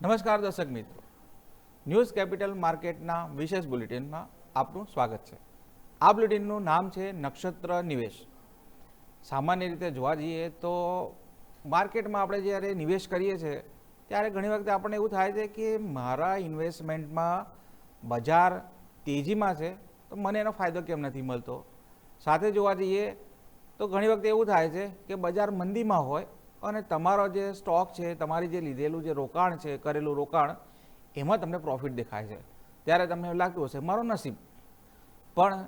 નમસ્કાર દર્શક મિત્રો, ન્યૂઝ કેપિટલ માર્કેટના વિશેષ બુલેટિનમાં આપનું સ્વાગત છે. આ બુલેટિનનું નામ છે નક્ષત્ર નિવેશ. સામાન્ય રીતે જોવા જઈએ તો માર્કેટમાં આપણે જ્યારે નિવેશ કરીએ છીએ ત્યારે ઘણી વખતે આપણને એવું થાય છે કે મારા ઇન્વેસ્ટમેન્ટમાં બજાર તેજીમાં છે તો મને એનો ફાયદો કેમ નથી મળતો. સાથે જોવા જઈએ તો ઘણી વખતે એવું થાય છે કે બજાર મંદીમાં હોય અને તમારો જે સ્ટોક છે, તમારી જે લીધેલું જે રોકાણ છે, કરેલું રોકાણ, એમાં તમને પ્રોફિટ દેખાય છે ત્યારે તમને એવું લાગતું હશે મારો નસીબ. પણ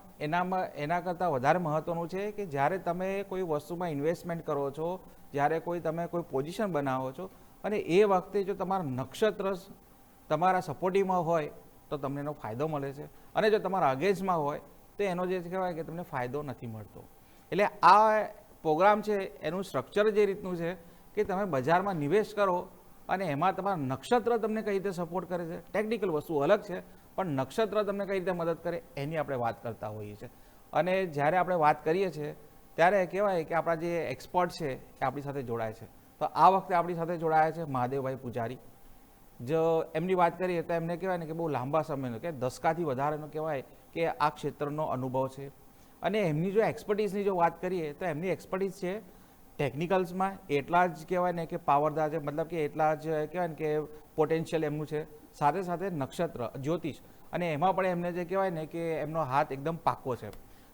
એના કરતાં વધારે મહત્ત્વનું છે કે જ્યારે તમે કોઈ વસ્તુમાં ઇન્વેસ્ટમેન્ટ કરો છો, જ્યારે તમે કોઈ પોઝિશન બનાવો છો અને એ વખતે જો તમારા નક્ષત્ર તમારા સપોર્ટિવમાં હોય તો તમને એનો ફાયદો મળે છે, અને જો તમારા અગેન્સ્ટમાં હોય તો એનો જે કહેવાય કે તમને ફાયદો નથી મળતો. એટલે આ પ્રોગ્રામ છે એનું સ્ટ્રક્ચર જે રીતનું છે કે તમે બજારમાં નિવેશ કરો અને એમાં તમારા નક્ષત્ર તમને કઈ રીતે સપોર્ટ કરે છે. ટેકનિકલ વસ્તુ અલગ છે, પણ નક્ષત્ર તમને કઈ રીતે મદદ કરે એની આપણે વાત કરતા હોઈએ છીએ. અને જ્યારે આપણે વાત કરીએ છીએ ત્યારે કહેવાય કે આપણા જે એક્સપર્ટ છે એ આપણી સાથે જોડાય છે. તો આ વખતે આપણી સાથે જોડાયા છે મહાદેવભાઈ પૂજારી. જો એમની વાત કરીએ તો એમને કહેવાય ને કે બહુ લાંબા સમયનો, કે દસકાથી વધારેનો કહેવાય કે આ ક્ષેત્રનો અનુભવ છે. અને એમની જો એક્સપર્ટીઝની જો વાત કરીએ તો એમની એક્સપર્ટીઝ છે ટેકનિકલ્સમાં એટલા જ કહેવાય ને કે પાવરદાર છે, મતલબ કે એટલા જ કહેવાય ને કે પોટેન્શિયલ એમનું છે. સાથે સાથે નક્ષત્ર જ્યોતિષ અને એમાં પણ એમને જે કહેવાય ને કે એમનો હાથ એકદમ પાક્કો છે.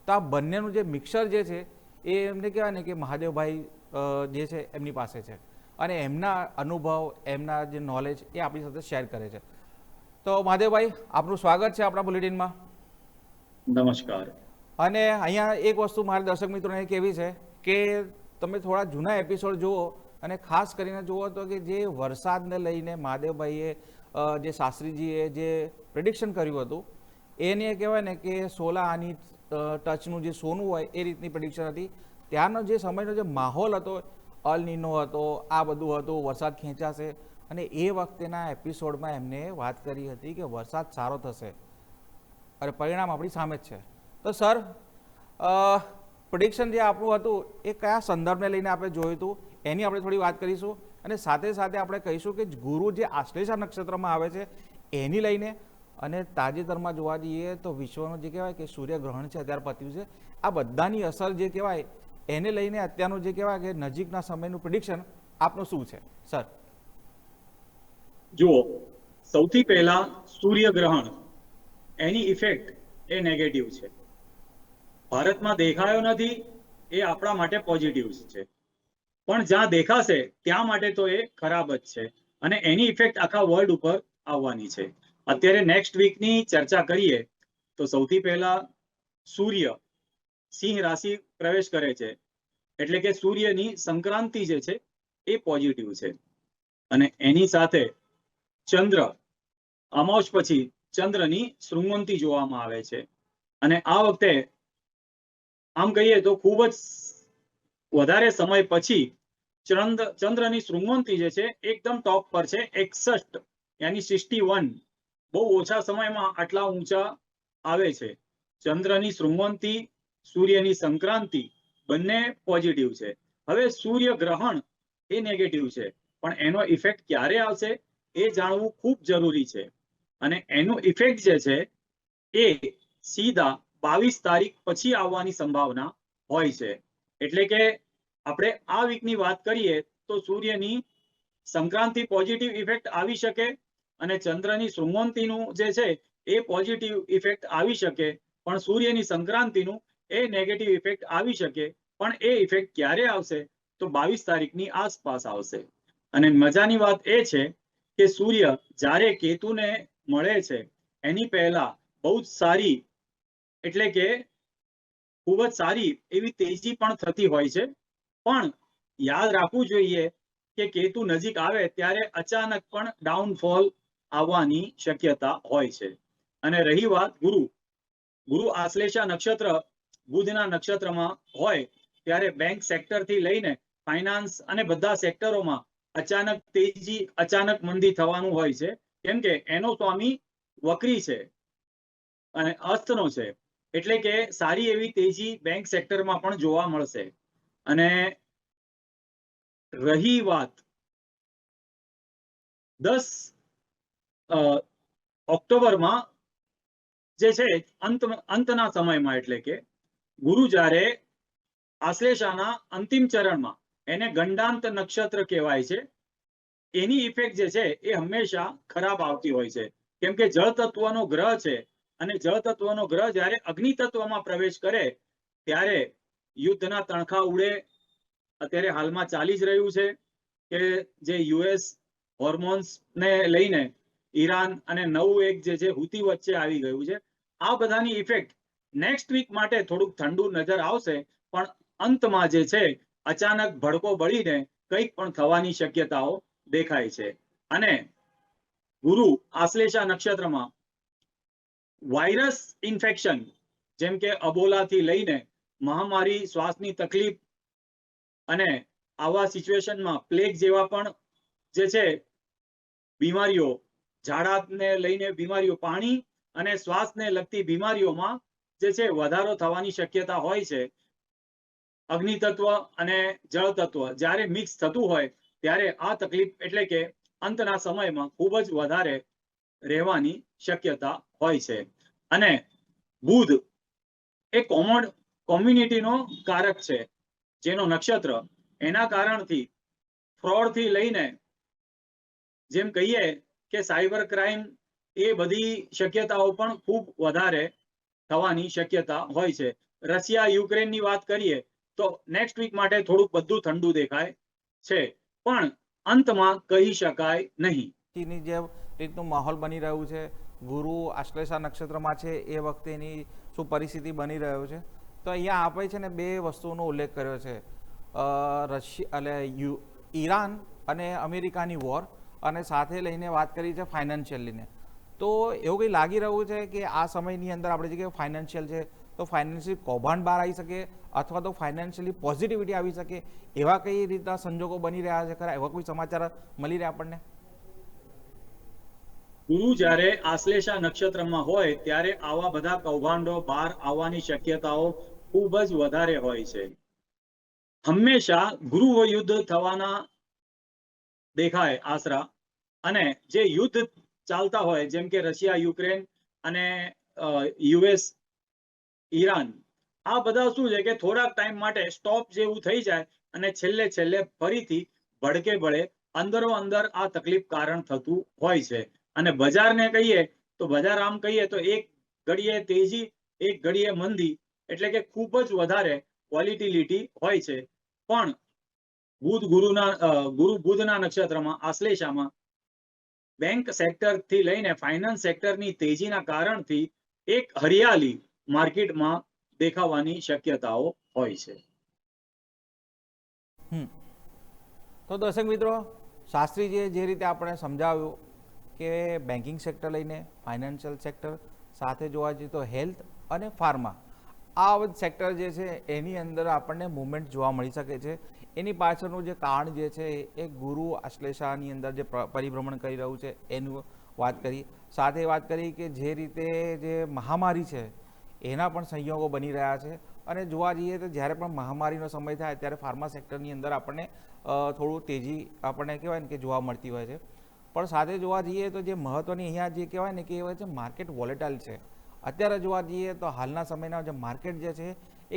તો આ બંનેનું જે મિક્સર જે છે એ એમને કહેવાય ને કે મહાદેવભાઈ જે છે એમની પાસે છે, અને એમના અનુભવ, એમના જે નોલેજ એ આપણી સાથે શેર કરે છે. તો મહાદેવભાઈ, આપનું સ્વાગત છે આપણા બુલેટિનમાં. નમસ્કાર. અને અહીંયા એક વસ્તુ મારા દર્શક મિત્રોને કહેવી છે કે તમે થોડા જૂના એપિસોડ જુઓ અને ખાસ કરીને જુઓ તો કે જે વરસાદને લઈને મહાદેવભાઈએ જે શાસ્ત્રીજીએ જે પ્રિડિક્શન કર્યું હતું એને કહેવાય ને કે 16 આની ટચનું જે સોનું હોય એ રીતની પ્રિડિક્શન હતી. ત્યારનો જે સમયનો જે માહોલ હતો, અલ નીનો હતો, આ બધું હતું, વરસાદ ખેંચાશે, અને એ વખતેના એપિસોડમાં એમને વાત કરી હતી કે વરસાદ સારો થશે અને પરિણામ આપણી સામે જ છે. તો સર, પ્રિડિક્શન જે આપણું હતું એ કયા સંદર્ભને લઈને આપણે જોયું હતું એની આપણે થોડી વાત કરીશું, અને સાથે સાથે આપણે કહીશું કે ગુરુ જે આશ્લેષા નક્ષત્રમાં આવે છે એની લઈને, અને તાજેતરમાં જોવા જઈએ તો વિશ્વનું જે કહેવાય કે સૂર્યગ્રહણ છે અત્યારે પત્યું છે, આ બધાની અસર જે કહેવાય એને લઈને અત્યારનું જે કહેવાય કે નજીકના સમયનું પ્રિડિક્શન આપનું શું છે સર? જુઓ, સૌથી પહેલા સૂર્યગ્રહણ, એની ઇફેક્ટ એ નેગેટિવ છે. ભારતમાં દેખાયો નથી એ આપણા માટે પોઝિટિવ છે, પણ જ્યાં દેખાશે ત્યાં માટે તો એ ખરાબ જ છે, અને એની ઇફેક્ટ આખા વર્લ્ડ ઉપર આવવાની છે. અત્યારે નેક્સ્ટ વીકની ચર્ચા કરીએ તો સૌથી પહેલા સૂર્ય સિંહ રાશિ પ્રવેશ કરે છે, એટલે કે સૂર્યની સંક્રાંતિ જે છે એ પોઝિટિવ છે. અને એની સાથે ચંદ્ર, અમાવસ પછી ચંદ્રની શૃંગવંતી જોવામાં આવે છે. અને આ વખતે આમ કહીએ તો ખૂબ જ વધારે સમય પછી ચંદ્રની શૃંગવંતી જે છે એકદમ ટોપ પર છે. 61 યાની 61, બહુ ઓછા સમયમાં આટલા ઊંચા આવે છે. ચંદ્રની શૃંગવંતી, સૂર્યની સંક્રાંતિ બંને પોઝિટિવ છે. હવે સૂર્યગ્રહણ એ નેગેટિવ છે, પણ એનો ઇફેક્ટ ક્યારે આવશે એ જાણવું ખૂબ જરૂરી છે. અને એનું ઇફેક્ટ જે છે એ સીધા 22 તારીખ પછી આવવાની સંભાવના હોય છે. એટલે કે આપણે આ વીકની વાત કરીએ તો સૂર્યની સંક્રાંતિ પોઝિટિવ ઇફેક્ટ આવી શકે, અને ચંદ્રની શૃંગવંતીનું જે છે એ પોઝિટિવ ઇફેક્ટ આવી શકે, પણ સૂર્યની સંક્રાંતિનું એ નેગેટિવ ઇફેક્ટ આવી શકે. પણ એ ઇફેક્ટ ક્યારે આવશે તો 22 તારીખની આસપાસ આવશે. અને મજાની વાત એ છે કે સૂર્ય જ્યારે કેતુને મળે છે એની પહેલા બહુ જ સારી, એટલે કે ખૂબ જ સારી એવી તેજી પણ થતી હોય છે. પણ યાદ રાખવું જોઈએ કે કેતુ નજીક આવે ત્યારે અચાનક પણ ડાઉનફોલ આવવાની શક્યતા હોય છે. અને રહી વાત ગુરુ આશ્લેષા નક્ષત્ર બુધના નક્ષત્રમાં હોય ત્યારે બેંક સેક્ટરથી લઈને ફાઇનાન્સ અને બધા સેક્ટરોમાં અચાનક તેજી, અચાનક મંદી થવાનું હોય છે, કેમ કે એનો સ્વામી વક્રી છે અને અસ્તનો છે. એટલે કે સારી એવી તેજી બેંક સેક્ટરમાં પણ જોવા મળશે. અને રહી વાત 10 ઓક્ટોબરમાં જે છે અંતના સમયમાં, એટલે કે ગુરુ જ્યારે આશ્લેષાના અંતિમ ચરણમાં, એને ગંડાંત નક્ષત્ર કહેવાય છે, એની ઇફેક્ટ જે છે એ હંમેશા ખરાબ આવતી હોય છે. કેમ કે જળ તત્વનો ગ્રહ છે, અને જળ તત્વનો ગ્રહ જ્યારે અગ્નિ તત્વમાં પ્રવેશ કરે ત્યારે યુદ્ધના તણખા ઉડે. અત્યારે હાલમાં ચાલી જ રહ્યું છે કે જે યુએસ હોર્મોન્સ ને લઈને ઈરાન અને નવું એક જે છે હુતી વચ્ચે આવી ગયું છે. આ બધાની ઇફેક્ટ નેક્સ્ટ વીક માટે થોડુંક ઠંડુ નજર આવશે, પણ અંતમાં જે છે અચાનક ભડકો બળીને કંઈક પણ થવાની શક્યતાઓ દેખાય છે. અને ગુરુ આશ્લેષા નક્ષત્રમાં વાયરસ ઇન્ફેક્શન, જેમ કે અબોલાથી લઈને મહામારી, શ્વાસની તકલીફ, અને આવા સિચ્યુએશનમાં પ્લેગ જેવા પણ જે છે બીમારીઓ, ઝાડાને લઈને બીમારીઓ, પાણી અને શ્વાસને લગતી બીમારીઓમાં જે છે વધારો થવાની શક્યતા હોય છે. અગ્નિ તત્વ અને જળ તત્વ જ્યારે મિક્સ થતું હોય ત્યારે આ તકલીફ, એટલે કે અંતના સમયમાં ખૂબ જ વધારે રહેવાની શક્યતા હોય છે. અને બુધ એ કોમ્યુનિટીનો કારક છે, જેનો નક્ષત્ર, એના કારણથી ફ્રોડથી લઈને જેમ કહીએ કે સાયબર ક્રાઇમ, એ બધી શક્યતાઓ પણ ખૂબ વધારે થવાની શક્યતા હોય છે. રશિયા યુક્રેનની વાત કરીએ તો નેક્સ્ટ વીક માટે થોડુંક બધું ઠંડુ દેખાય છે, પણ અંતમાં કહી શકાય નહીં. ની જે રીતનું માહોલ બની રહ્યું છે, ગુરુ આશ્લેષા નક્ષત્રમાં છે, એ વખતેની શું પરિસ્થિતિ બની રહ્યો છે, તો અહીંયા આપણે છે ને બે વસ્તુનો ઉલ્લેખ કર્યો છે. રશિયા એટલે ઈરાન અને અમેરિકાની વોર, અને સાથે લઈને વાત કરી છે ફાઇનાન્શિયલીને. તો એવું કંઈ લાગી રહ્યું છે કે આ સમયની અંદર આપણે જે કે ફાઇનાન્શિયલ છે, તો ફાઇનાન્શિયલ કૌભાંડ બહાર આવી શકે, અથવા તો ફાઇનાન્શિયલી પોઝિટિવિટી આવી શકે, એવા કઈ રીતના સંજોગો બની રહ્યા છે ખરા? એવા કોઈ સમાચાર મળી રહ્યા આપણને? ગુરુ જ્યારે આશ્લેષા નક્ષત્રમાં હોય ત્યારે આવા બધા કૌભાંડો બહાર આવવાની શક્યતાઓ ખૂબ જ વધારે હોય છે. હંમેશા ગૃહ યુદ્ધ થવાના દેખાય આશરા, અને જે યુદ્ધ ચાલતા હોય, જેમ કે રશિયા યુક્રેન અને યુએસ ઈરાન, આ બધા શું છે કે થોડાક ટાઈમ માટે સ્ટોપ જેવું થઈ જાય, અને છેલ્લે ફરીથી ભડકે બળે અંદરો અંદર આ તકલીફ કારણ થતું હોય છે. અને બજારને કહીએ તો બજાર આમ કહીએ તો એક ઘડીએ તેજી, એક ઘડીએ મંદી, એટલે કે ખૂબ જ વધારે વોલેટિલિટી હોય છે. પણ ગુરુ બુધના નક્ષત્રમાં આશ્લેષામાં બેંક સેક્ટરથી લઈને ફાઇનાન્સ સેક્ટરની તેજીના કારણથી એક હરિયાળી માર્કેટમાં દેખાવાની શક્યતાઓ હોય છે. તો દર્શક મિત્રો, શાસ્ત્રીજીએ જે રીતે આપણે સમજાવ્યું કે બેન્કિંગ સેક્ટર લઈને ફાઇનાન્શિયલ સેક્ટર, સાથે જોવા જઈએ તો હેલ્થ અને ફાર્મા, આ સેક્ટર જે છે એની અંદર આપણને મુવમેન્ટ જોવા મળી શકે છે. એની પાછળનું જે કારણ જે છે એ ગુરુ આશ્લેષાની અંદર જે પરિભ્રમણ કરી રહ્યું છે એનું વાત કરી. સાથે વાત કરી કે જે રીતે જે મહામારી છે એના પણ સંયોગો બની રહ્યા છે, અને જોવા જઈએ તો જ્યારે પણ મહામારીનો સમય થાય ત્યારે ફાર્મા સેક્ટરની અંદર આપણને થોડું તેજી આપણને કહેવાય ને કે જોવા મળતી હોય છે. પણ સાથે જોવા જઈએ તો જે મહત્ત્વની અહીંયા જે કહેવાય ને કે એ છે માર્કેટ વોલેટાઇલ છે. અત્યારે જોવા જઈએ તો હાલના સમયના જે માર્કેટ જે છે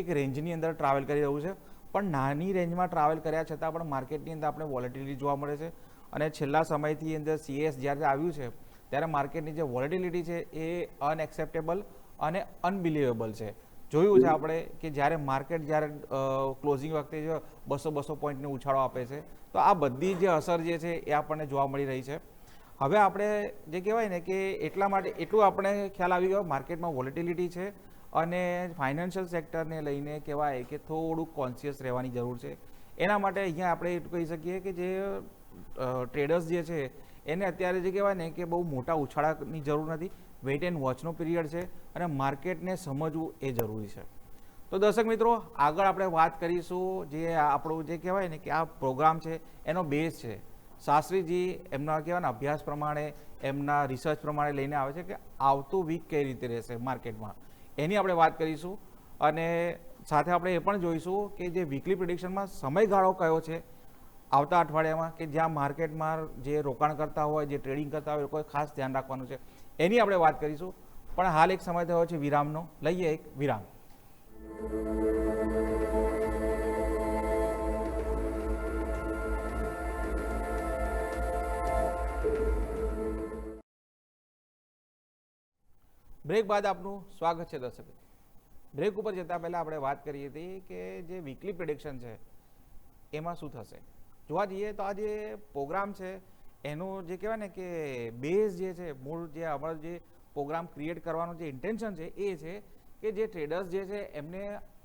એક રેન્જની અંદર ટ્રાવેલ કરી રહ્યું છે, પણ નાની રેન્જમાં ટ્રાવેલ કર્યા છતાં પણ માર્કેટની અંદર આપણે વોલેટિલિટી જોવા મળે છે. અને છેલ્લા સમયથી અંદર CS જ્યારે આવ્યું છે ત્યારે માર્કેટની જે વોલેટિલિટી છે એ અનએક્સેપ્ટેબલ અને અનબિલિવેબલ છે. જોયું છે આપણે કે જ્યારે માર્કેટ જ્યારે ક્લોઝિંગ વખતે જે 200 પોઈન્ટનો ઉછાળો આપે છે, તો આ બધી જે અસર જે છે એ આપણને જોવા મળી રહી છે. હવે આપણે જે કહેવાય ને કે એટલા માટે એટલું આપણે ખ્યાલ આવી ગયો માર્કેટમાં વોલેટિલિટી છે, અને ફાઇનાન્શિયલ સેક્ટરને લઈને કહેવાય કે થોડુંક કોન્શિયસ રહેવાની જરૂર છે. એના માટે અહીંયા આપણે એટલું કહી શકીએ કે જે ટ્રેડર્સ જે છે એને અત્યારે જે કહેવાય ને કે બહુ મોટા ઉછાળાની જરૂર નથી. વેઇટ એન્ડ વોચનો પીરિયડ છે, અને માર્કેટને સમજવું એ જરૂરી છે. તો દર્શક મિત્રો, આગળ આપણે વાત કરીશું જે આપણું જે કહેવાય ને કે આ પ્રોગ્રામ છે એનો બેઝ છે શાસ્ત્રીજી એમના કહેવાય ને અભ્યાસ પ્રમાણે, એમના રિસર્ચ પ્રમાણે લઈને આવે છે કે આવતું વીક કઈ રીતે રહેશે માર્કેટમાં, એની આપણે વાત કરીશું. અને સાથે આપણે એ પણ જોઈશું કે જે વીકલી પ્રિડિક્શનમાં સમયગાળો કયો છે, આવતા અઠવાડિયામાં કે જ્યાં માર્કેટમાં જે રોકાણ કરતા હોય, જે ટ્રેડિંગ કરતા હોય, લોકોએ ખાસ ધ્યાન રાખવાનું છે એની આપણે વાત કરીશું. પણ હાલ એક સમય થયો છે વિરામનો, લઈએ એક વિરામ. બ્રેક બાદ આપનું સ્વાગત છે દર્શક. બ્રેક ઉપર જતાં પહેલાં આપણે વાત કરી હતી કે જે વીકલી પ્રિડિક્શન છે એમાં શું થશે. જોવા જઈએ તો આ જે પ્રોગ્રામ છે એનું જે કહેવાય ને કે બેઝ જે છે, મૂળ જે અમારો જે પ્રોગ્રામ ક્રિએટ કરવાનો જે ઇન્ટેન્શન છે એ છે કે જે ટ્રેડર્સ જે છે એમને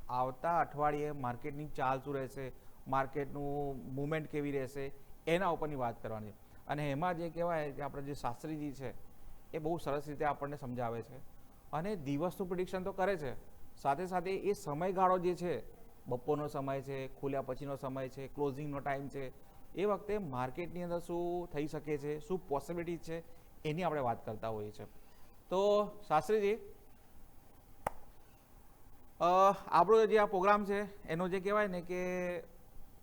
આવતા અઠવાડિયે માર્કેટની ચાલ શું રહેશે, માર્કેટનું મૂવમેન્ટ કેવી રહેશે, એના ઉપરની વાત કરવાની. અને એમાં જે કહેવાય કે આપણે જે શાસ્ત્રીજી છે એ બહુ સરસ રીતે આપણને સમજાવે છે અને દિવસનું પ્રિડિક્શન તો કરે છે, સાથે સાથે એ સમયગાળો જે છે, બપોરનો સમય છે, ખુલ્યા પછીનો સમય છે, ક્લોઝિંગનો ટાઈમ છે, એ વખતે માર્કેટની અંદર શું થઈ શકે છે, શું પોસિબિલિટીઝ છે, એની આપણે વાત કરતા હોઈએ છીએ. તો શાસ્ત્રીજી, આપણો જે આ પ્રોગ્રામ છે એનો જે કહેવાય ને કે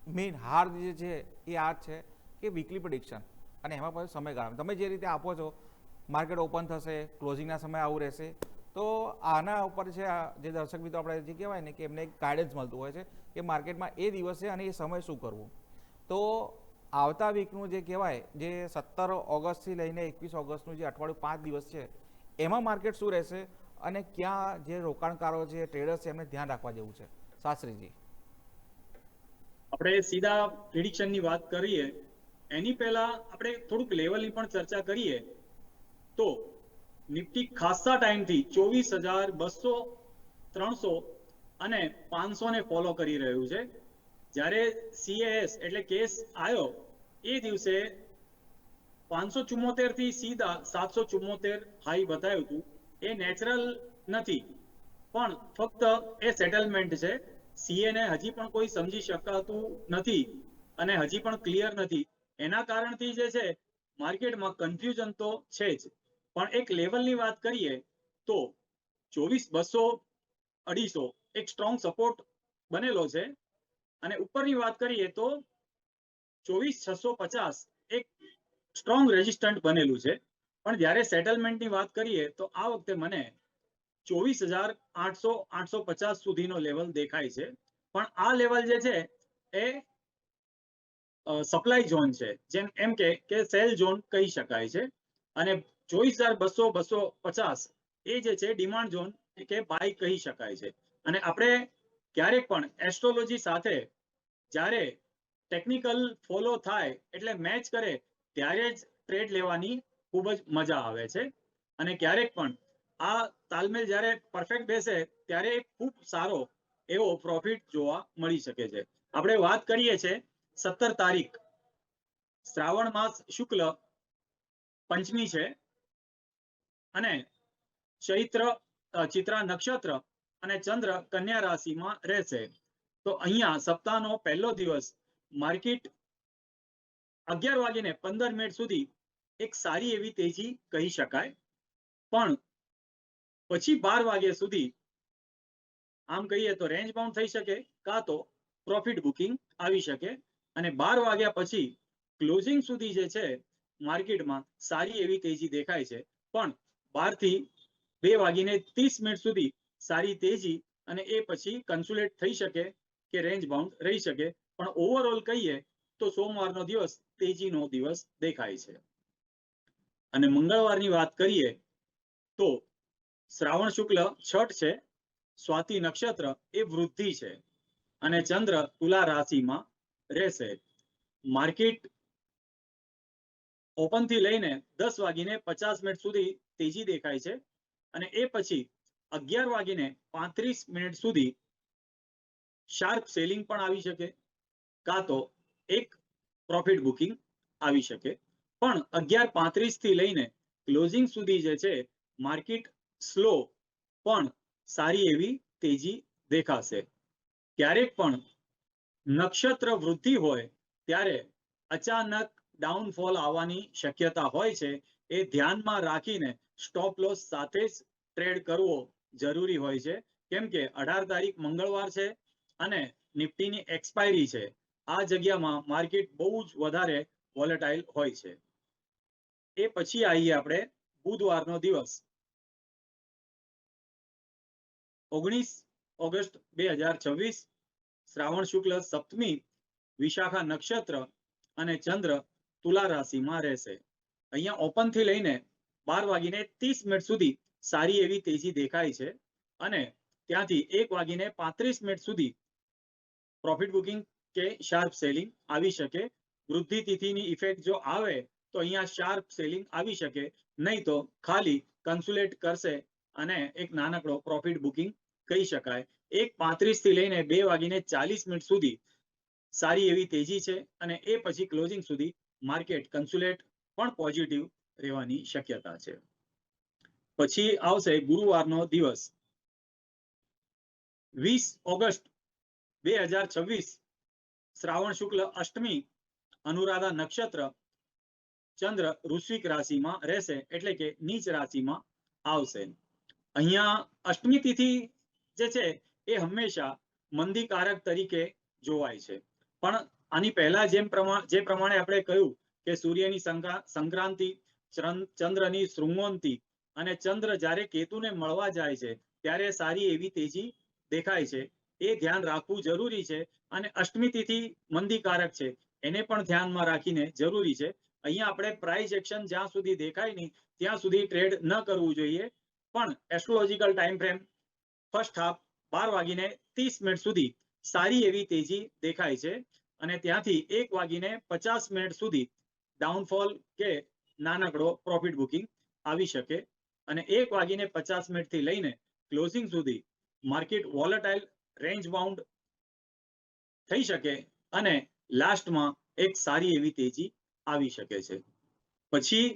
મેઇન હાર જે છે એ આ છે કે વીકલી પ્રિડિક્શન, અને એમાં પછી સમયગાળા તમે જે રીતે આપો છો, માર્કેટ ઓપન થશે, ક્લોઝિંગના સમય આવું રહેશે, તો આના ઉપર છે જે દર્શક મિત્રો આપણે જે કહેવાય ને કે એમને એક ગાઈડન્સ મળતું હોય છે કે માર્કેટમાં એ દિવસે અને એ સમય શું કરવું. તો આવતા વીકનું જે કહેવાય જે 17 ઓગસ્ટથી લઈને 21 ઓગસ્ટનું જે અઠવાડિયું 5 દિવસ છે એમાં માર્કેટ શું રહેશે અને ક્યાં જે રોકાણકારો છે, ટ્રેડર્સ છે, એમને ધ્યાન રાખવા જેવું છે, શાસ્ત્રીજી? આપણે સીધા પ્રિડિક્શનની વાત કરીએ એની પહેલા આપણે થોડુંક લેવલની પણ ચર્ચા કરીએ તો નિફ્ટી ખાસા ટાઈમથી 24,200, 300 અને 500 ને ફોલો કરી રહ્યું છે. જ્યારે CAS એટલે કેસ આવ્યો એ દિવસે 574 થી સીધા 774 હાઈ બતાવ્યું હતું. એ નેચરલ નથી, પણ ફક્ત એ સેટલમેન્ટ છે. CA ને હજી પણ કોઈ સમજી શકાતું નથી અને હજી પણ ક્લિયર નથી. એના કારણથી જે છે માર્કેટમાં કન્ફ્યુઝન તો છે જ. પણ એક લેવલની વાત કરીએ તો 24,200, 250 એક સ્ટ્રોંગ સપોર્ટ બનેલો છે. અને ઉપરની વાત કરીએ તો 24,650 એક સ્ટ્રોંગ રેઝિસ્ટન્ટ બનેલું છે. પણ જ્યારે સેટલમેન્ટની વાત કરીએ તો આ વખતે મને 24,800, 850 સુધીનો લેવલ દેખાય છે. પણ આ લેવલ જે છે એ સપ્લાય ઝોન છે, જેમ એમ કે સેલ ઝોન કહી શકાય છે. અને 24,200, 250 એ જે છે ડિમાન્ડ ઝોન કે બાય કહી શકાય છે. અને આપણે ક્યારેક પણ એસ્ટ્રોલોજી સાથે જ્યારે ટેકનિકલ ફોલો થાય એટલે મેચ કરે ત્યારે જ ટ્રેડ લેવાની ખૂબ જ મજા આવે છે. અને ક્યારેક પણ આ તાલમેલ જ્યારે પરફેક્ટ બેસે ત્યારે ખૂબ સારો એવો પ્રોફિટ જોવા મળી શકે છે. આપણે વાત કરીએ છીએ 17 તારીખ, શ્રાવણ માસ શુક્લ પંચમી છે અને ચિત્રા નક્ષત્ર અને ચંદ્ર કન્યા રાશિમાં રહેશે. તો અહીંયા સપ્તાહનો પહેલો દિવસ માર્કેટ 11:15 સુધી એક સારી એવી તેજી કહી શકાય. પણ પછી 12 વાગ્યા સુધી આમ કહીએ તો રેન્જ બાઉન્ડ થઈ શકે, કાં તો પ્રોફિટ બુકિંગ આવી શકે. અને 12 વાગ્યા પછી ક્લોઝિંગ સુધી જે છે માર્કેટમાં સારી એવી તેજી દેખાય છે. પણ 12 થી 2:30 સુધી સારી તેજી અને એ પછી કન્સોલિડેટ થઈ શકે કે રેન્જ બાઉન્ડ રહી શકે. પણ ઓવરઓલ કહીએ તો સોમવારનો દિવસ તેજીનો દિવસ દેખાય છે. અને મંગળવારની વાત કરીએ તો શ્રાવણ શુક્લ છઠ છે, સ્વાતિ નક્ષત્ર એ વૃદ્ધિ છે અને ચંદ્ર તુલા રાશિમાં રહેશે. માર્કેટ ઓપન થી લઈને 10:50 સુધી તેજી દેખાય છે અને એ પછી 11:35 સુધી શાર્પ સેલિંગ પણ આવી શકે, કાં તો એક પ્રોફિટ બુકિંગ આવી શકે. પણ 11:35 થી લઈને ક્લોઝિંગ સુધી જે છે માર્કેટ સ્લો પણ સારી એવી તેજી દેખાશે. ક્યારેક પણ નક્ષત્ર વૃદ્ધિ હોય ત્યારે અચાનક ડાઉનફોલ આવવાની શક્યતા હોય છે. એ ધ્યાનમાં રાખીને સ્ટોપ લોસ સાથે જ ટ્રેડ કરવો જરૂરી હોય છે. કેમ કે 18 તારીખ મંગળવાર છે અને નિફ્ટીની એક્સપાયરી છે. આ જગ્યામાં માર્કેટ બહુ જ વધારે વોલેટાઇલ હોય છે. એ પછી આવીએ આપણે બુધવારનો દિવસ 19 ઓગસ્ટ 2026, શ્રાવણ શુક્લ સપ્તમી, વિશાખા નક્ષત્ર અને ચંદ્ર તુલા રાશિમાં રહેશે. અહીંયા ઓપન થી લઈને 12:30 સુધી સારી એવી તેજી દેખાય છે અને ત્યાંથી 1:35 સુધી પ્રોફિટ બુકિંગ કે શાર્પ સેલિંગ આવી શકે. વૃદ્ધિ તિથિની ઇફેક્ટ જો આવે તો અહીંયા શાર્પ સેલિંગ આવી શકે, નહીં તો ખાલી કન્સુલેટ કરશે અને એક નાનકડો પ્રોફિટ બુકિંગ કહી શકાય. 1:35 થી લઈને 2:40 સુધી સારી એવી તેજી છે અને એ પછી ક્લોઝિંગ સુધી માર્કેટ કન્સુલેટ પણ પોઝિટિવ રહેવાની શક્યતા છે. પછી આવશે ગુરુવારનો દિવસ 20 ઓગસ્ટ 2026, શ્રાવણ શુક્લ અષ્ટમી, અનુરાધા નક્ષત્ર, ચંદ્ર વૃશ્ચિક રાશિમાં રહેશે, એટલે કે નીચ રાશિમાં આવશે. અહીંયા અષ્ટમી તિથિ જે છે એ હંમેશા મંદીકારક તરીકે જોવાય છે, પણ આની પહેલા જે પ્રમાણે આપણે કહ્યું કે સૂર્યની સંક્રાંતિ, ચંદ્રની શૃંગોન્તિ અને ચંદ્ર જ્યારે કેતુને મળવા જાય છે ત્યારે સારી એવી તેજી દેખાય છે. એ ધ્યાન રાખવું જરૂરી છે અને અષ્ટમી તિથિ મંદીકારક છે એને પણ ધ્યાનમાં રાખીને જરૂરી છે. અહીંયા આપણે પ્રાઇસ એક્શન જ્યાં સુધી દેખાય નહીં ત્યાં સુધી ટ્રેડ ન કરવું જોઈએ, પણ એસ્ટ્રોલોજીકલ ટાઈમ ફ્રેમ ફર્સ્ટ હાફ 12:30 સુધી સારી એવી તેજી દેખાય છે અને ત્યાંથી 1:50 સુધી ડાઉનફોલ કે નાનકડો પ્રોફિટ બુકિંગ આવી શકે અને 1:50 થી લઈને ક્લોઝિંગ સુધી માર્કેટ વોલેટાઇલ રેન્જ બાઉન્ડ થઈ શકે અને લાસ્ટમાં એક સારી એવી તેજી આવી શકે છે. પછી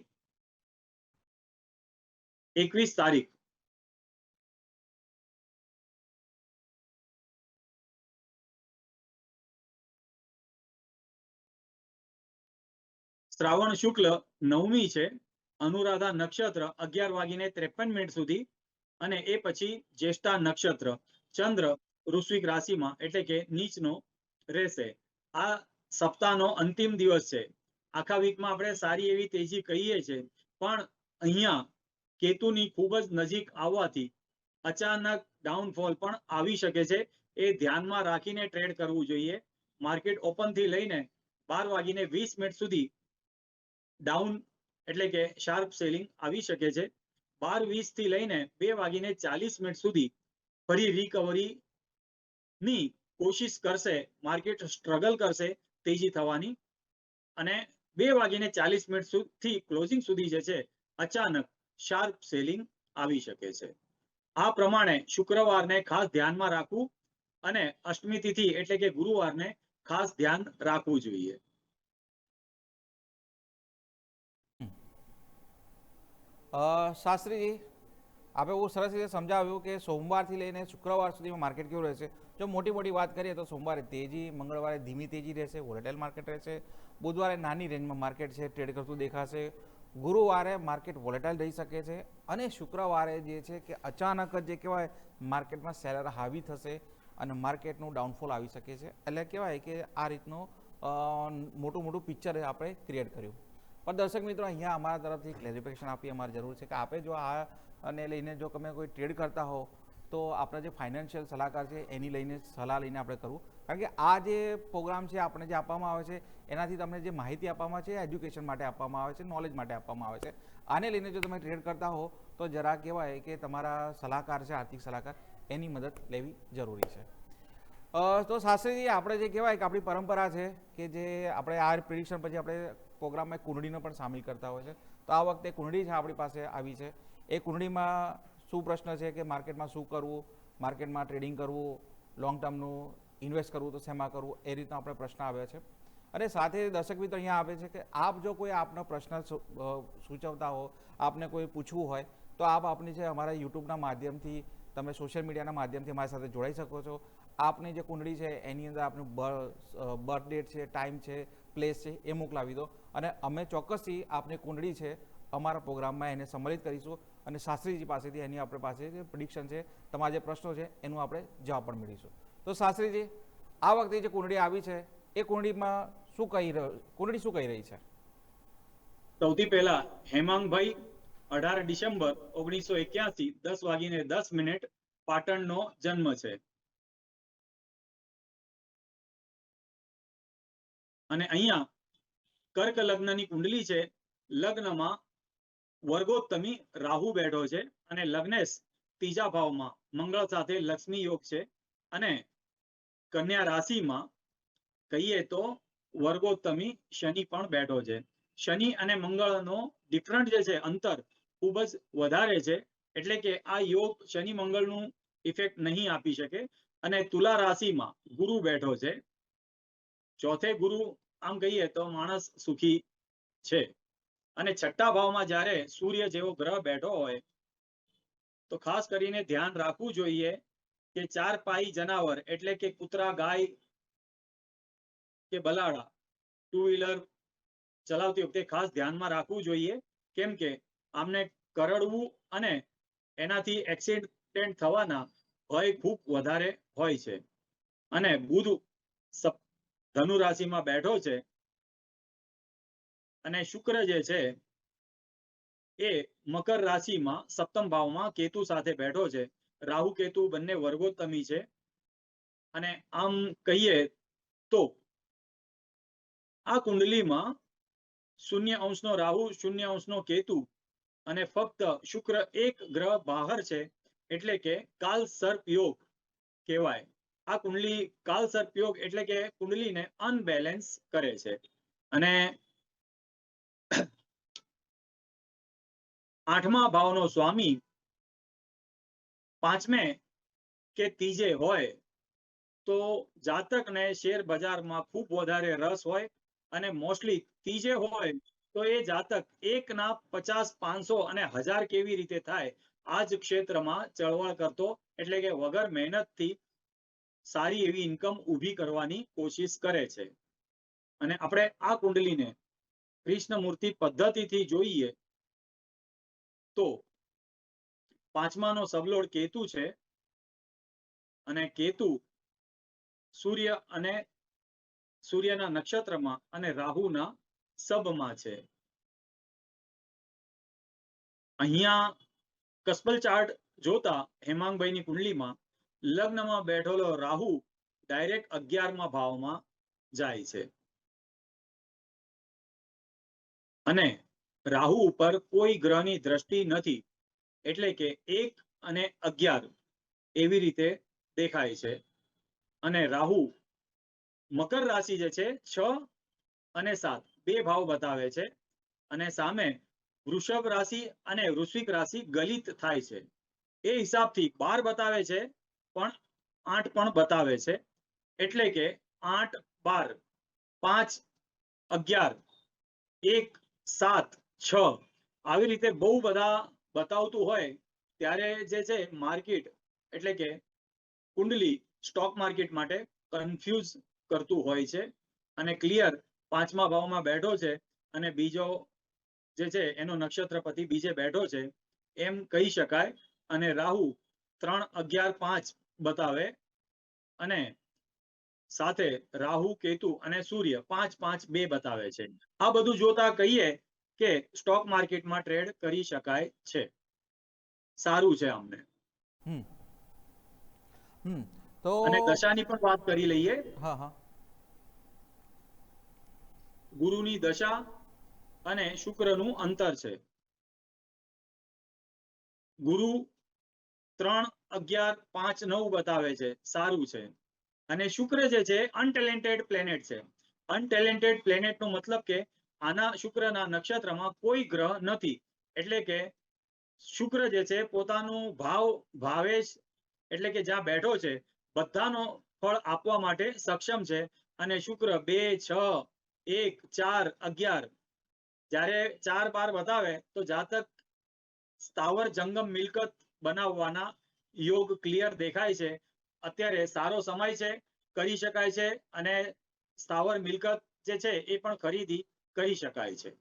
21 તારીખ શ્રાવણ શુક્લ નવમી છે, અનુરાધા નક્ષત્ર 11:53 સુધી અને એ પછી જ્યેષ્ઠા નક્ષત્ર, ચંદ્ર વૃશ્ચિક રાશિમાં એટલે કે નીચનો રહેશે. આ સપ્તાહનો અંતિમ દિવસ છે. આખા વીકમાં આપણે સારી એવી તેજી કહીએ છીએ, પણ અહીંયા કેતુની ખૂબ જ નજીક આવવાથી અચાનક ડાઉનફોલ પણ આવી શકે છે. એ ધ્યાનમાં રાખીને ટ્રેડ કરવું જોઈએ. માર્કેટ ઓપન થી લઈને 12:20 સુધી ડાઉન એટલે કે શાર્પ સેલિંગ આવી શકે છે. 12:20 થી લઈને 2:40 સુધી ફરી રિકવરી ની કોશિશ કરશે. માર્કેટ સ્ટ્રગલ કરશે તેજી થવાની અને 2:40 થી ક્લોઝિંગ સુધી જે છે અચાનક શાર્પ સેલિંગ આવી શકે છે. આ પ્રમાણે શુક્રવારને ખાસ ધ્યાનમાં રાખવું અને અષ્ટમી તિથિ એટલે કે ગુરુવારને ખાસ ધ્યાન રાખવું જોઈએ. શાસ્ત્રીજી, આપણે બહુ સરસ રીતે સમજાવ્યું કે સોમવારથી લઈને શુક્રવાર સુધીમાં માર્કેટ કેવું રહેશે. જો મોટી વાત કરીએ તો સોમવારે તેજી, મંગળવારે ધીમી તેજી રહેશે, વોલેટાઇલ માર્કેટ રહેશે, બુધવારે નાની રેન્જમાં માર્કેટ છે ટ્રેડ કરતું દેખાશે, ગુરુવારે માર્કેટ વોલેટાઇલ રહી શકે છે અને શુક્રવારે જે છે કે અચાનક જ જે કહેવાય માર્કેટમાં સેલર હાવી થશે અને માર્કેટનું ડાઉનફોલ આવી શકે છે. એટલે કહેવાય કે આ રીતનું મોટું પિક્ચર આપણે ક્રિએટ કર્યું. પણ દર્શક મિત્રો, અહીંયા અમારા તરફથી ક્લેરિફિકેશન આપવી અમારી જરૂર છે કે આપણે જો આ અને લઈને જો તમે કોઈ ટ્રેડ કરતા હો તો આપણા જે ફાઇનાન્શિયલ સલાહકાર છે એની લઈને સલાહ લઈને આપણે કરવું. કારણ કે આ જે પ્રોગ્રામ છે આપણે જે આપવામાં આવે છે એનાથી તમને જે માહિતી આપવામાં આવે છે એજ્યુકેશન માટે આપવામાં આવે છે, નોલેજ માટે આપવામાં આવે છે. આને લઈને જો તમે ટ્રેડ કરતા હો તો જરા કહેવાય કે તમારા સલાહકાર છે, આર્થિક સલાહકાર, એની મદદ લેવી જરૂરી છે. તો શાસ્ત્રીજી, આપણે જે કહેવાય કે આપણી પરંપરા છે કે જે આપણે આ પ્રિડિક્શન પછી આપણે પ્રોગ્રામમાં કુંડળીનો પણ સામેલ કરતા હોય છે. તો આ વખતે કુંડળી છે આપણી પાસે આવી છે. એ કુંડળીમાં શું પ્રશ્ન છે કે માર્કેટમાં શું કરવું, માર્કેટમાં ટ્રેડિંગ કરવું, લોંગ ટર્મનું ઇન્વેસ્ટ કરવું તો શેમાં કરવું, એ રીતનો આપણે પ્રશ્ન આવ્યો છે. અને સાથે દર્શક મિત્રો અહીંયા આવે છે કે આપ જો કોઈ આપનો પ્રશ્ન સૂચવતા હો, આપને કોઈ પૂછવું હોય તો આપ આપની છે અમારા યુટ્યુબના માધ્યમથી, તમે સોશિયલ મીડિયાના માધ્યમથી અમારી સાથે જોડાઈ શકો છો. આપની જે કુંડળી છે એની અંદર આપનું બર્થ ડેટ છે, ટાઈમ છે, પ્લેસ છે એ મોકલાવી દો અને અમે ચોક્કસથી આપની કુંડળી છે અમારા પ્રોગ્રામમાં એને સંમલિત કરીશું અને શાસ્ત્રીજી પાસેથી એની આપણે પાસે જે પ્રિડિક્શન છે, તમારા જે પ્રશ્નો છે એનું આપણે જવાબ પણ મેળવીશું. તો શાસ્ત્રીજી, આ વખતે જે કુંડળી આવી છે એ કુંડળીમાં કુંડળી શું કહી રહી છે? સૌથી પહેલા હેમાંગભાઈ 18 ડિસેમ્બર 1981 10:10 પાટણનો જન્મ છે. અને અહીંયા કર્ક લગ્નની કુંડલી છે. લગ્નમાં વર્ગોત્તમી રાહુ બેઠો છે અને લગ્નેશ ત્રીજા ભાવમાં મંગળ સાથે લક્ષ્મી યોગ છે. અને કન્યા રાશિમાં કહીએ તો વર્ગોત્તમી શનિ પણ બેઠો છે. શનિ અને મંગળનો ડિફરન્ટ જે છે અંતર ખૂબ જ વધારે છે, એટલે કે આ યોગ શનિ મંગળનું ઇફેક્ટ નહીં આપી શકે. અને તુલા રાશિમાં ગુરુ બેઠો છે. ચોથે ગુરુ આમ કહીએ તો માણસ સુખી છે. અને છઠ્ઠા ભાવમાં જ્યારે સૂર્ય જેવો ગ્રહ બેઠો હોય તો ખાસ કરીને ધ્યાન રાખવું જોઈએ કે 4 પાઈ જનાવર એટલે કે કૂતરા, ગાય કે બલાડા 2 વ્હીલર ચલાવતી વખતે ખાસ ધ્યાનમાં રાખવું જોઈએ, કેમ કે આમને કરડવું અને એનાથી એક્સિડન્ટ થવાના ભય ખૂબ વધારે હોય છે. અને બુધ ધનુ રાશિમાં બેઠો છે અને શુક્ર જે છે એ મકર રાશિમાં સપ્તમ ભાવમાં કેતુ સાથે બેઠો છે. રાહુ કેતુ બંને વર્ગોત્તમી છે. અને આમ કહીએ તો આ કુંડલીમાં 0° રાહુ, 0° કેતુ અને ફક્ત શુક્ર એક ગ્રહ બહાર છે, એટલે કે કાલ સર્પ યોગ કહેવાય. આ કુંડલી કાલ સર્પ યોગ એટલે કે કુંડલીને અનબેલેન્સ કરે છે. અને 8મા ભાવનો સ્વામી 5મે કે ત્રીજે હોય તો જાતકને શેર બજારમાં ખૂબ વધારે રસ હોય. અને મોસ્ટલી ત્રીજે હોય તો એ જાતક 1ના 50, 500 અને 1000 કેવી રીતે થાય આ જ ક્ષેત્રમાં ચળવળ કરતો, એટલે કે વગર મહેનતથી સારી એવી ઇન્કમ ઊભી કરવાની કોશિશ કરે છે. અને આપણે આ કુંડલીને કૃષ્ણમૂર્તિ પદ્ધતિથી જોઈએ તો 5માનો સબલોડ કેતુ છે અને કેતુ સૂર્યના નક્ષત્રમાં અને રાહુના સબમાં છે. અહીંયા કસ્પલ ચાર્ટ જોતા હેમાંગભાઈની કુંડલીમાં લગ્નમાં બેઠેલો રાહુ ડાયરેક્ટ 11મા ભાવમાં જાય છે. અને રાહુ ઉપર કોઈ ગ્રહની દ્રષ્ટિ નથી, એટલે કે 1 અને 11 એવી રીતે દેખાય છે. અને રાહુ મકર રાશિ જે છે 6 અને 7 2 ભાવ બતાવે છે. અને સામે વૃષભ રાશિ અને વૃશ્ચિક રાશિ ગલિત થાય છે. એ હિસાબથી 12 બતાવે છે પણ 8 પણ બતાવે છે. એટલે કે 8, 12, 5, 11, 1, 7, 6 આવી રીતે બહુ બધા બતાવતું હોય ત્યારે જે છે માર્કેટ એટલે કે કુંડલી સ્ટોક માર્કેટ માટે કન્ફ્યુઝ કરતું હોય છે. અને ક્લિયર 5મા ભાવમાં બેઠો છે અને બીજો જે છે એનો નક્ષત્રપતિ બીજે બેઠો છે એમ કહી શકાય. અને રાહુ 3, 11, 5 બતાવે અને સાથે રાહુ, કેતુ અને સૂર્ય 5, 5, 2 બતાવે છે. આ બધું જોતા કહીએ કે સ્ટોક માર્કેટમાં ટ્રેડ કરી શકાય છે. સારું છે અમને. તો અને દશાની પણ વાત કરી લઈએ. હા. ગુરુની દશા અને શુક્રનું અંતર છે. ગુરુ 3, 11, 5, 9 બતાવે છે, સારું છે. અને શુક્ર જે છે અનટેલેન્ટેડ પ્લેનેટ છે. અનટેલેન્ટેડ પ્લેનેટ નો મતલબ કે આના શુક્રના નક્ષત્રમાં કોઈ ગ્રહ નથી, એટલે કે શુક્ર જે છે પોતાનું ભાવેશ એટલે કે જ્યાં બેઠો છે બધાનો ફળ આપવા માટે સક્ષમ છે. અને શુક્ર 2, 6, 1, 4, 11 જ્યારે 4, 12 બતાવે તો જાતક સ્થાવર જંગમ મિલકત બનાવવાના યોગ ક્લિયર દેખાય છે. અત્યારે સારો સમય છે, કરી શકાય છે. અને સ્થાવર મિલકત જે છે એ પણ ખરીદી કરી શકાય છે.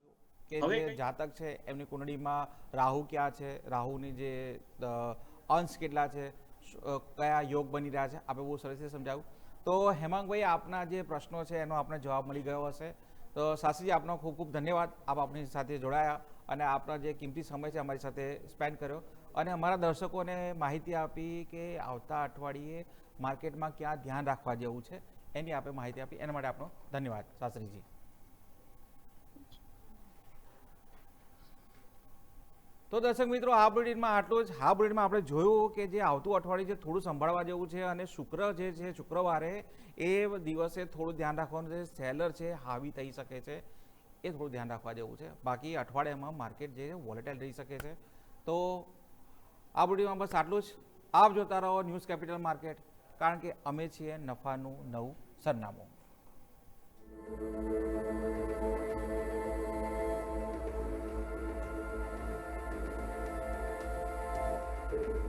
કે જે જાતક છે એમની કુંડળીમાં રાહુ ક્યાં છે, રાહુની જે અંશ કેટલા છે, કયા યોગ બની રહ્યા છે, આપણે બહુ સરસ રીતે સમજાવ્યું. તો હેમાંગભાઈ, આપના જે પ્રશ્નો છે એનો આપને જવાબ મળી ગયો હશે. તો શાસ્ત્રીજી, આપનો ખૂબ ખૂબ ધન્યવાદ. આપ આપણી સાથે જોડાયા અને આપના જે કિંમતી સમય છે અમારી સાથે સ્પેન્ડ કર્યો અને અમારા દર્શકોને માહિતી આપી કે આવતા અઠવાડિયે માર્કેટમાં ક્યાં ધ્યાન રાખવા જેવું છે એની આપે માહિતી આપી. એના માટે આપનો ધન્યવાદ શાસ્ત્રીજી. તો દર્શક મિત્રો, આ બુલેટિનમાં આટલું જ. આ બુલેટિનમાં આપણે જોયું કે જે આવતું અઠવાડિયું છે થોડું સંભાળવા જેવું છે અને શુક્ર જે છે શુક્રવારે એ દિવસે થોડું ધ્યાન રાખવાનું છે. સેલર છે હાવી થઈ શકે છે, એ થોડું ધ્યાન રાખવા જેવું છે. બાકી અઠવાડિયામાં માર્કેટ જે વોલેટાઇલ રહી શકે છે. તો આ બુલેટિનમાં બસ આટલું જ. આપ જોતા રહો ન્યૂઝ કેપિટલ માર્કેટ, કારણ કે અમે છીએ નફાનું નવું સરનામું.